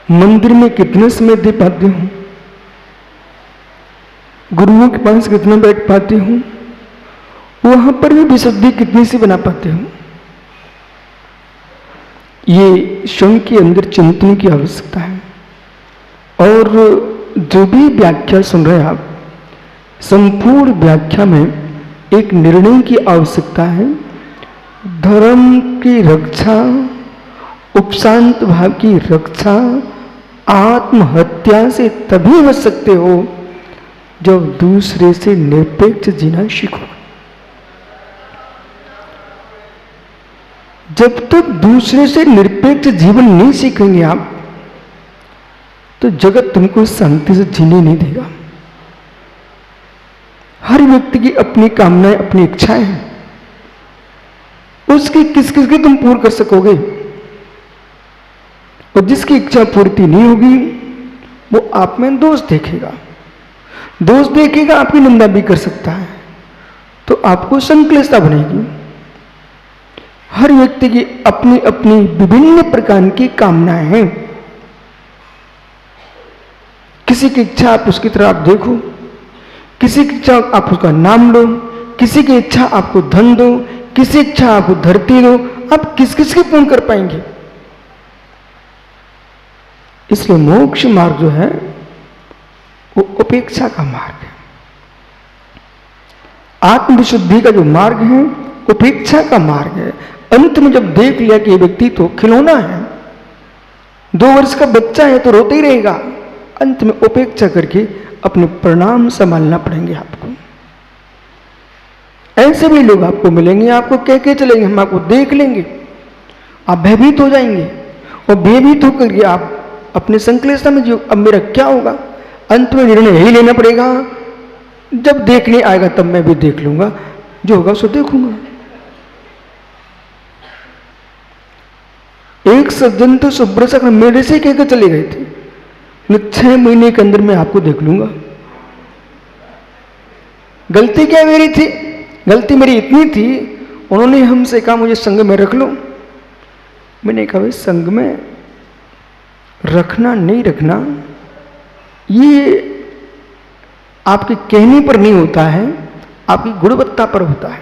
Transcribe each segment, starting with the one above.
मंदिर में कितने समय दे पाती हूँ, गुरुओं के पास कितना बैठ पाती हूँ, वहां पर भी विशुद्धि कितनी सी बना पाती हूँ। ये स्वयं के अंदर चिंतन की आवश्यकता है। और जो भी व्याख्या सुन रहे हैं आप, संपूर्ण व्याख्या में एक निर्णय की आवश्यकता है। धर्म की रक्षा, उपशांत भाव की रक्षा आत्महत्या से तभी बच सकते हो जब दूसरे से निरपेक्ष जीना सीखो। जब तक दूसरे से निरपेक्ष जीवन नहीं सीखेंगे आप, तो जगत तुमको शांति से जीने नहीं देगा। हर व्यक्ति की अपनी कामनाएं, अपनी इच्छाएं हैं, उसकी किस किस की तुम पूर्ण कर सकोगे। और जिसकी इच्छा पूर्ति नहीं होगी वो आप में दोष देखेगा, दोष देखेगा, आपकी निंदा भी कर सकता है, तो आपको संक्लेशता बनेगी। हर व्यक्ति की अपनी अपनी विभिन्न प्रकार की कामनाएं हैं। किसी की इच्छा आप उसकी तरफ आप देखो, किसी की इच्छा आप उसका नाम लो, किसी की इच्छा आपको धन दो, किसी इच्छा आपको धरती दो। आप किस किस की पूर्ण कर पाएंगे। इसलिए मोक्ष मार्ग जो है वो उपेक्षा का मार्ग है। आत्मविशुद्धि का जो मार्ग है उपेक्षा का मार्ग है। अंत में जब देख लिया कि ये व्यक्ति तो खिलौना है, 2 वर्ष का बच्चा है तो रोते ही रहेगा, अंत में उपेक्षा करके अपने परिणाम संभालना पड़ेंगे आपको। ऐसे भी लोग आपको मिलेंगे, आपको कह के चलेंगे हम आपको देख लेंगे, आप भयभीत हो जाएंगे और भयभीत होकर के आप अपने संक्लेशता में जो अब मेरा क्या होगा, अंत में निर्णय यही लेना पड़ेगा, जब देखने आएगा तब मैं भी देख लूंगा, जो होगा सो देखूंगा। एक सज्जन तो सुब्रत मेरे से कहकर चले गए थे, 6 महीने के अंदर मैं आपको देख लूंगा। गलती क्या मेरी थी? गलती मेरी इतनी थी, उन्होंने हमसे कहा मुझे संग में रख लो। मैंने कहा भाई संग में रखना नहीं रखना ये आपके कहने पर नहीं होता है, आपकी गुणवत्ता पर होता है।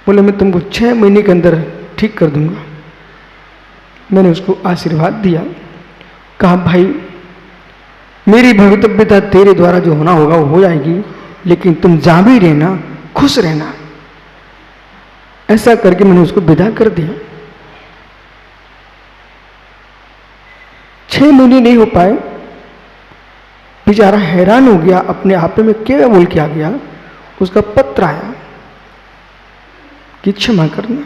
बोले मैं तुमको 6 महीने के अंदर ठीक कर दूंगा। मैंने उसको आशीर्वाद दिया, कहा भाई मेरी भवितव्यता तेरे द्वारा जो होना होगा वो हो जाएगी, लेकिन तुम जहां भी रहना खुश रहना। ऐसा करके मैंने उसको विदा कर दिया। 6 महीने नहीं हो पाए, बेचारा हैरान हो गया, अपने आप में क्या बोल के आ गया। उसका पत्र आया कि क्षमा करना।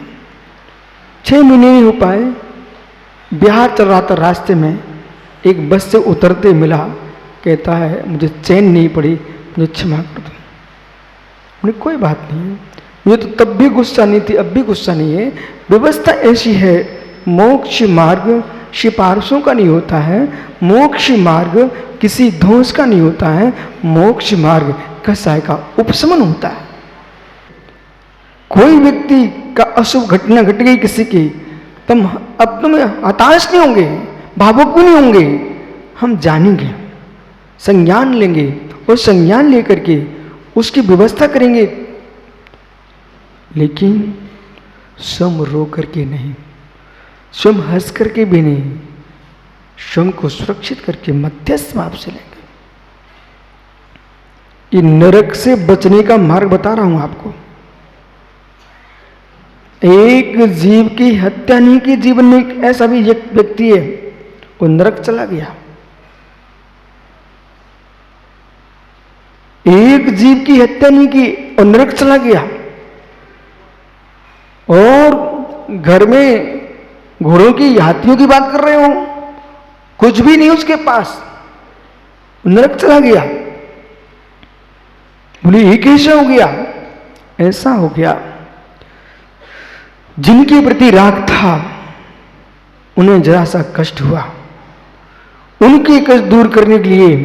6 महीने नहीं हो पाए, बिहार चल रहा था, रास्ते में एक बस से उतरते मिला, कहता है मुझे चैन नहीं पड़ी, मुझे क्षमा कर दो। मुझे कोई बात नहीं है, मुझे तो तब भी गुस्सा नहीं थी, अब भी गुस्सा नहीं है। व्यवस्था ऐसी है, मोक्ष मार्ग सिफारिशों का नहीं होता है, मोक्ष मार्ग किसी ध्वंस का नहीं होता है, मोक्ष मार्ग कसाय का उपशमन होता है। कोई व्यक्ति का अशुभ घटना घट गई किसी की, तुम अब तुम हताश नहीं होंगे, भावुक भी नहीं होंगे, हम जानेंगे, संज्ञान लेंगे और संज्ञान लेकर के उसकी व्यवस्था करेंगे, लेकिन स्वयं रो करके नहीं, स्वयं हंस करके भी नहीं, स्वयं को सुरक्षित करके मध्यस्थ भाव से लेंगे। ये नरक से बचने का मार्ग बता रहा हूं आपको। एक जीव की हत्या नहीं की, जीवन में एक ऐसा भी व्यक्ति है वो नरक चला गया। एक जीव की हत्या नहीं की और नरक चला गया, और घर में घोड़ों की हाथियों की बात कर रहे हो, कुछ भी नहीं उसके पास, नरक चला गया। बोले ये कैसे हो गया? ऐसा हो गया, जिनके प्रति राग था उन्हें जरा सा कष्ट हुआ, उनके कष्ट दूर करने के लिए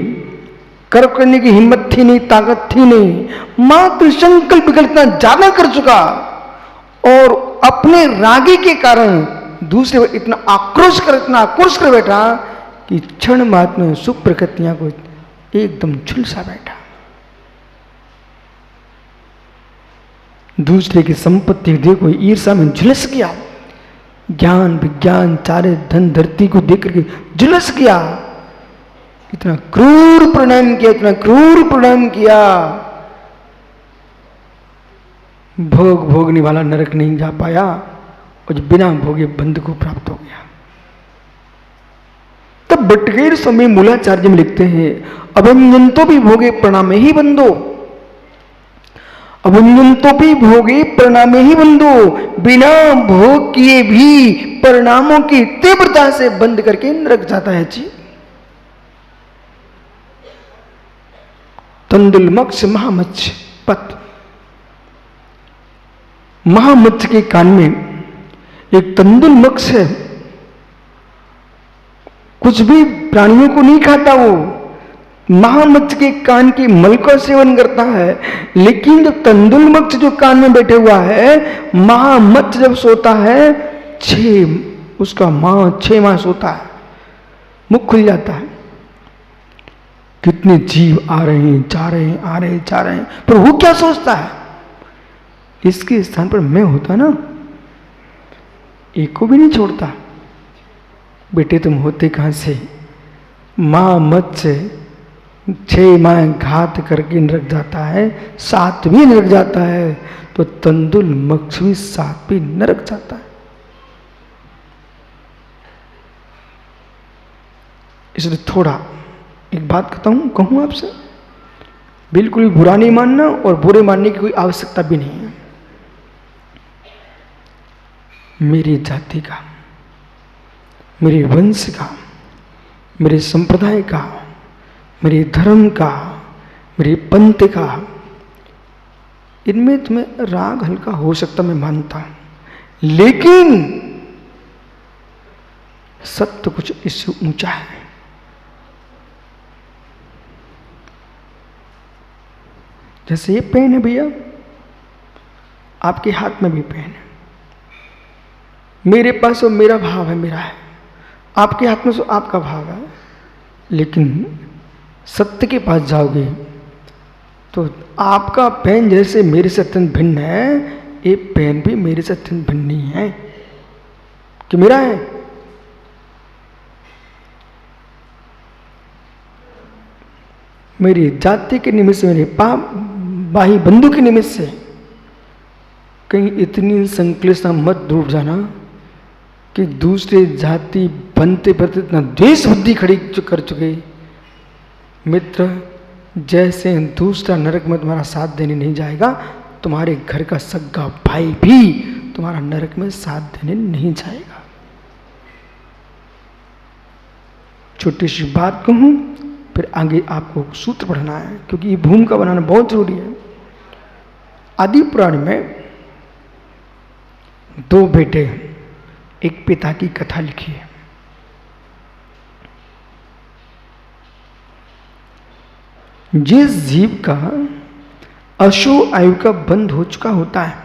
कर्म करने की हिम्मत थी नहीं, ताकत थी नहीं, मात्र संकल्प इतना ज्यादा कर चुका और अपने रागी के कारण दूसरे पर इतना आक्रोश कर बैठा कि क्षण मात्र में सुख प्रकृतियां को एकदम झुलसा बैठा। दूसरे की संपत्ति देखो ईर्षा में झुलस गया, ज्ञान विज्ञान चारे धन धरती को देख करके झुलस गया, इतना क्रूर प्रणाम किया। भोग भोगने वाला नरक नहीं जा पाया और बिना भोगे बंध को प्राप्त हो गया। तब बटगेर स्वामी मूलाचार्य में लिखते हैं, अभंजंतो भी भोगे प्रणामे ही बंधो, अभंजंतो भी भोगे प्रणामे ही बंधो, बिना भोग किए भी परिणामों की तीव्रता से बंद करके नरक जाता है जी। तंदुल मत्स्य महामत्स्य पत, महामत्स्य के कान में एक तंदुल मत्स्य है, कुछ भी प्राणियों को नहीं खाता, वो महामत्स्य के कान के मल का सेवन करता है। लेकिन जब तंदुल मत्स्य जो कान में बैठे हुआ है, महामत्स्य जब सोता है उसका 6 माह सोता है, मुख खुल जाता है। कितने जीव आ रहे हैं जा रहे हैं, आ रहे हैं जा रहे हैं, पर वो क्या सोचता है, इसके स्थान पर मैं होता ना, एक को भी नहीं छोड़ता। बेटे तुम होते कहां से? मां मत्स्य 6 माह घात करके नरक जाता है, 7वीं नरक जाता है, तो तंदुल मत्स्य भी 7वीं नरक जाता है। इसलिए थोड़ा एक बात कहूं आपसे, बिल्कुल भी बुरा नहीं मानना और बुरे मानने की कोई आवश्यकता भी नहीं है। मेरी जाति का, मेरे वंश का, मेरे संप्रदाय का, मेरे धर्म का, मेरे पंथ का, इनमें तुम्हें राग हल्का हो सकता, मैं मानता हूं, लेकिन सत्य कुछ इससे ऊंचा है। जैसे ये पेन है भैया, आपके हाथ में भी पेन है, मेरे पास वो मेरा भाव है, मेरा है, आपके हाथ में तो आपका भाव है। लेकिन सत्य के पास जाओगे तो आपका पेन जैसे मेरे से अत्यंत भिन्न है, ये पेन भी मेरे से अत्यंत भिन्न नहीं है कि मेरा है। मेरी जाति के निमित्त से, मेरे बाही बंधु के निमित्त से कहीं इतनी संक्लिष्टता मत डूब जाना कि दूसरे जाति बनते बनते इतना द्वेष बुद्धि खड़ी कर चुके मित्र, जैसे दूसरा नरक में तुम्हारा साथ देने नहीं जाएगा, तुम्हारे घर का सगा भाई भी तुम्हारा नरक में साथ देने नहीं जाएगा। छोटी सी बात कहूं, फिर आगे आपको सूत्र पढ़ना है, क्योंकि ये भूमिका बनाना बहुत जरूरी है। आदि पुराण में 2 बेटे एक पिता की कथा लिखी है। जिस जीव का अशु आयु का बंध हो चुका होता है,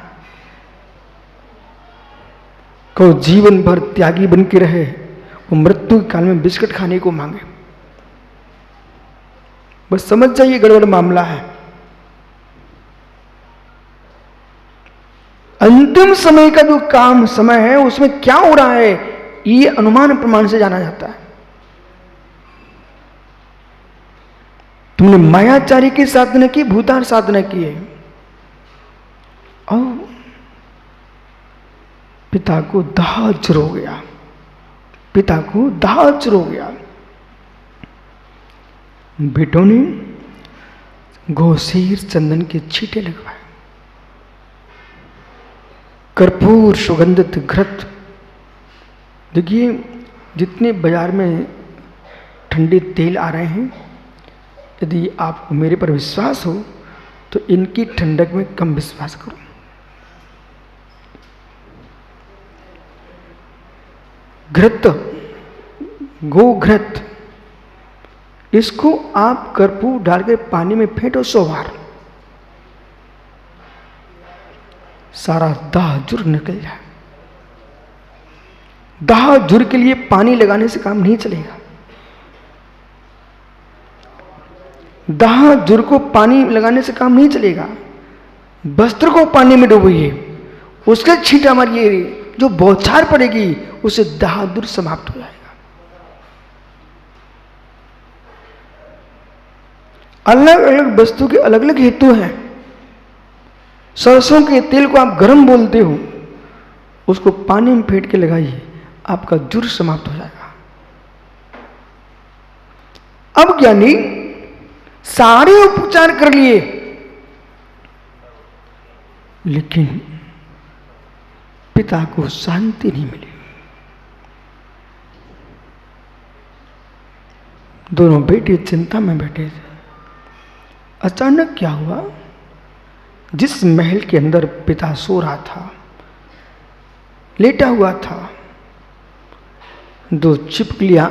को जीवन भर त्यागी बन के रहे, वो मृत्यु के काल में बिस्किट खाने को मांगे, बस समझ जाइए गड़बड़ मामला है। अंतिम समय का जो काम समय है, उसमें क्या हो रहा है, ये अनुमान प्रमाण से जाना जाता है। तुमने मायाचारी की साधना की, भूतार साधना की है, और पिता को दाह शुरू हो गया, पिता को दाह शुरू हो गया। बेटों ने घोसीर चंदन के छींटे लगवाए, कर्पूर सुगंधित घृत। देखिए जितने बाजार में ठंडे तेल आ रहे हैं, यदि आपको मेरे पर विश्वास हो तो इनकी ठंडक में कम विश्वास करो। घृत, गोघृत, इसको आप कर्पूर डाल के पानी में फेंटो 100 बार, सारा दाह जुर्म निकल जाए। दाह जुर के लिए पानी लगाने से काम नहीं चलेगा। दाह जुर को पानी लगाने से काम नहीं चलेगा। वस्त्र को पानी में डुबोइए, उसके छींटा मारिए, जो बौछार पड़ेगी उससे दाह जुर समाप्त हो जाएगा। अलग अलग वस्तु के अलग अलग हेतु हैं। सरसों के तेल को आप गर्म बोलते हो, उसको पानी में फेंट के लगाइए, आपका जुर समाप्त हो जाएगा। अब ज्ञानी सारे उपचार कर लिए, लेकिन पिता को शांति नहीं मिली। दोनों बेटे चिंता में बैठे थे। अचानक क्या हुआ, जिस महल के अंदर पिता सो रहा था, लेटा हुआ था, दो छिपकलियां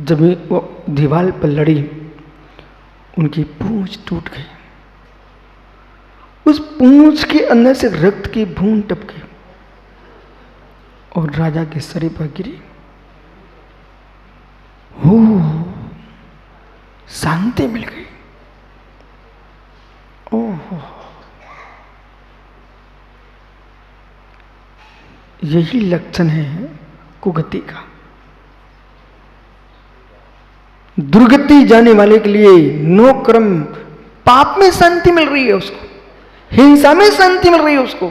जब वो दीवार पर लड़ी, उनकी पूंछ टूट गई। उस पूंछ के अंदर से रक्त की बूंद टपकी और राजा के शरीर पर गिरी। हो, शांति मिल गई। ओहो, यही लक्षण है कुगति का। दुर्गति जाने वाले के लिए नो कर्म, पाप में शांति मिल रही है उसको, हिंसा में शांति मिल रही है उसको।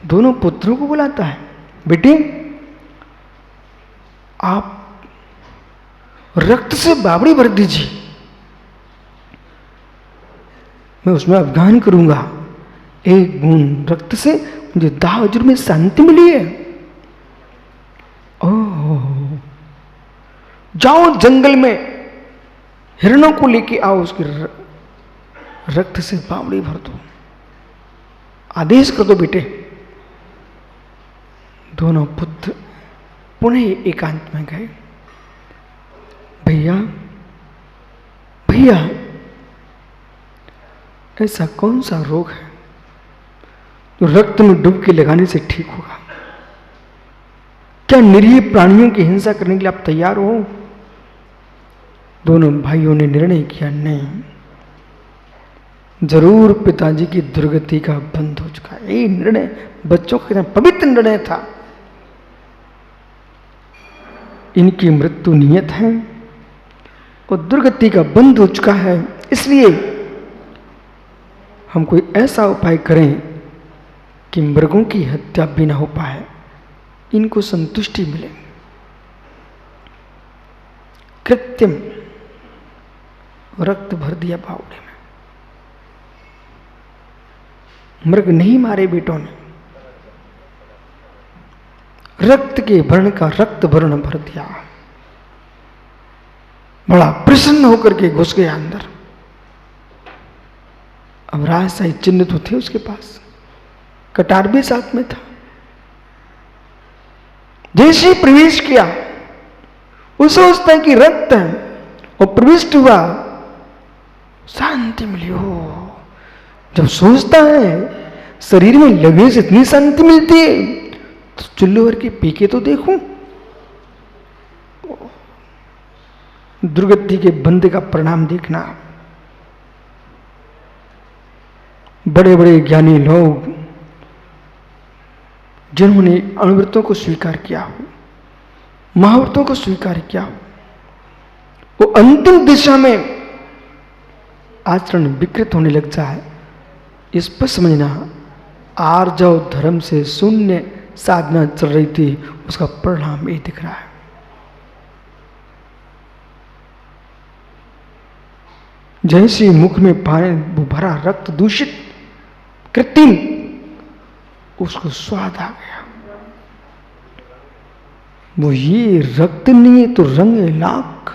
दोनों पुत्रों को बुलाता है, बेटे आप रक्त से बावड़ी भर दीजिए, मैं उसमें अफगान करूंगा। एक बूंद रक्त से मुझे दाह जुर में शांति मिली है। ओह, जाओ जंगल में हिरणों को लेके आओ, उसके रक्त से बावड़ी भर दो, आदेश कर दो बेटे। दोनों पुत्र पुनः एकांत में गए। भैया भैया, ऐसा कौन सा रोग है जो रक्त में डुबकी लगाने से ठीक होगा? क्या निरीह प्राणियों की हिंसा करने के लिए आप तैयार हो? दोनों भाइयों ने निर्णय किया, नहीं, जरूर पिताजी की दुर्गति का बंद हो चुका है। ये निर्णय बच्चों का पवित्र निर्णय था। इनकी मृत्यु नियत है और दुर्गति का बंद हो चुका है, इसलिए हम कोई ऐसा उपाय करें कि मृगों की हत्या भी ना हो पाए, इनको संतुष्टि मिले। कृत्रिम रक्त भर दिया बावड़े में। मृग नहीं मारे बेटों ने, रक्त के वर्ण का रक्त वर्ण भर दिया। बड़ा प्रसन्न होकर के घुस गया अंदर। अब राजशाही चिन्ह तो थे उसके पास, कटार भी साथ में था। जैसे ही प्रवेश किया, उसे सोचता है कि रक्त है, और प्रविष्ट हुआ, शांति मिली। हो, जब सोचता है शरीर में लगने से इतनी शांति मिलती है, तो चुल्लू भर के पी के तो देखूं। दुर्गति के बंदे का परिणाम देखना। बड़े बड़े ज्ञानी लोग जिन्होंने अणुव्रतों को स्वीकार किया हो, महाव्रतों को स्वीकार किया हो, वो अंतिम दिशा में आचरण विकृत होने लग जाए, इस पर समझना आर्जव धर्म से शून्य साधना चल रही थी, उसका परिणाम ये दिख रहा है। जैसे मुख में पानी भरा रक्त दूषित कृत्रिम, उसको स्वाद आ गया। वो ये रक्त नहीं है तो रंग है लाख।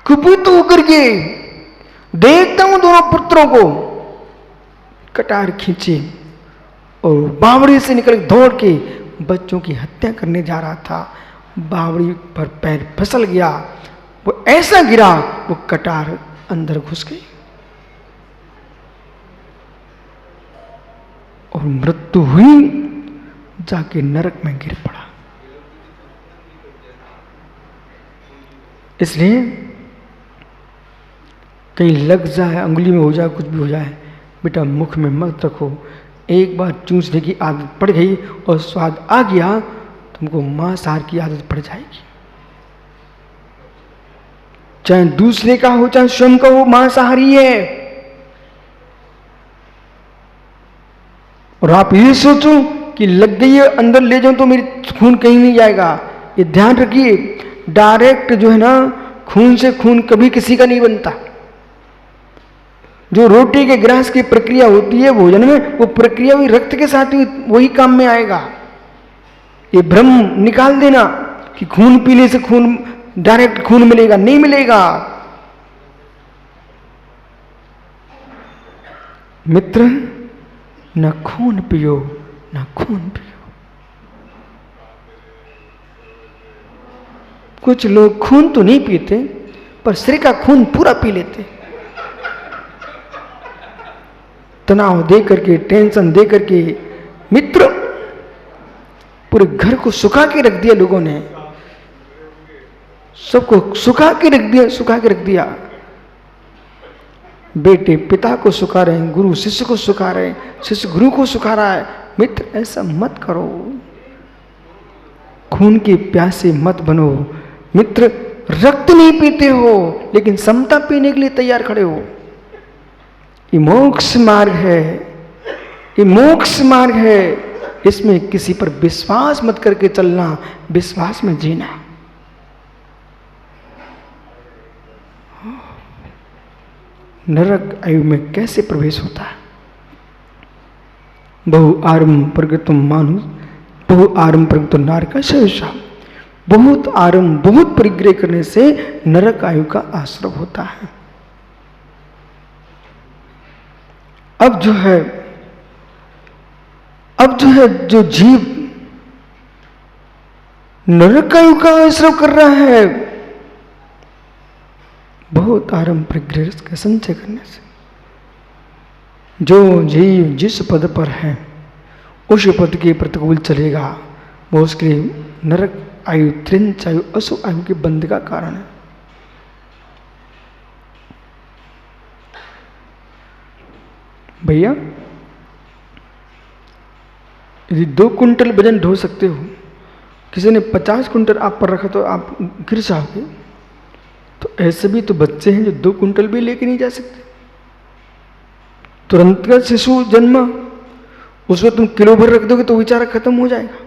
कुपित होकर के देखता हूं दोनों पुत्रों को, कटार खींचे और बावड़ी से निकल दौड़ के बच्चों की हत्या करने जा रहा था। बावड़ी पर पैर फिसल गया, वो ऐसा गिरा, वो कटार अंदर घुस गई और मृत्यु हुई, जाके नरक में गिर पड़ा। इसलिए कहीं लग जाए, अंगुली में हो जाए, कुछ भी हो जाए, बेटा मुख में मत रखो। एक बार चूसने की आदत पड़ गई और स्वाद आ गया, तुमको मांसाहार की आदत पड़ जाएगी। चाहे दूसरे का हो चाहे स्वयं का हो, मांसाहारी है। और आप ये सोचो कि लग गई है, अंदर ले जाऊं तो मेरी खून कहीं नहीं जाएगा। ये ध्यान रखिए, डायरेक्ट जो है ना, खून से खून कभी किसी का नहीं बनता। जो रोटी के ग्रास की प्रक्रिया होती है भोजन में, वो प्रक्रिया भी रक्त के साथ ही वही काम में आएगा। ये भ्रम निकाल देना कि खून पीने से खून डायरेक्ट खून मिलेगा, नहीं मिलेगा। मित्र, न खून पियो न खून पियो। कुछ लोग खून तो नहीं पीते, पर शरीर का खून पूरा पी लेते। तनाव दे करके, टेंशन दे करके, मित्र पूरे घर को सुखा के रख दिया लोगों ने, सबको सुखा के रख दिया, सुखा के रख दिया। बेटे पिता को सुखा रहे हैं, गुरु शिष्य को सुखा रहे हैं, शिष्य गुरु को सुखा रहा है। मित्र ऐसा मत करो, खून के प्यासे मत बनो। मित्र रक्त नहीं पीते हो, लेकिन समता पीने के लिए तैयार खड़े हो। ये मोक्ष मार्ग है, ये मोक्ष मार्ग है। इसमें किसी पर विश्वास मत करके चलना, विश्वास में जीना। नरक आयु में कैसे प्रवेश होता है? बहु आरंभ प्रगतम मानुष, बहु आरंभ प्रगत नारका शेषा। बहुत आरंभ, बहुत परिग्रह करने से नरक आयु का आश्रय होता है। अब जो है जो जीव नरक आयु का आश्रय कर रहा है, बहुत आरंभ परिग्रह का संचय करने से, जो जीव जिस पद पर है उस पद के प्रतिकूल चलेगा, वो उसके लिए नरक आयु, त्रिंच आयु, असु आयु के बंध का कारण है। भैया यदि 2 कुंटल वजन ढो सकते हो, किसी ने 50 कुंटल आप पर रखा तो आप गिर जाओगे। तो ऐसे भी तो बच्चे हैं जो 2 कुंटल भी लेके नहीं जा सकते। तुरंत का शिशु जन्मा, उसमें तुम किलो भर रख दोगे तो बेचारा खत्म हो जाएगा।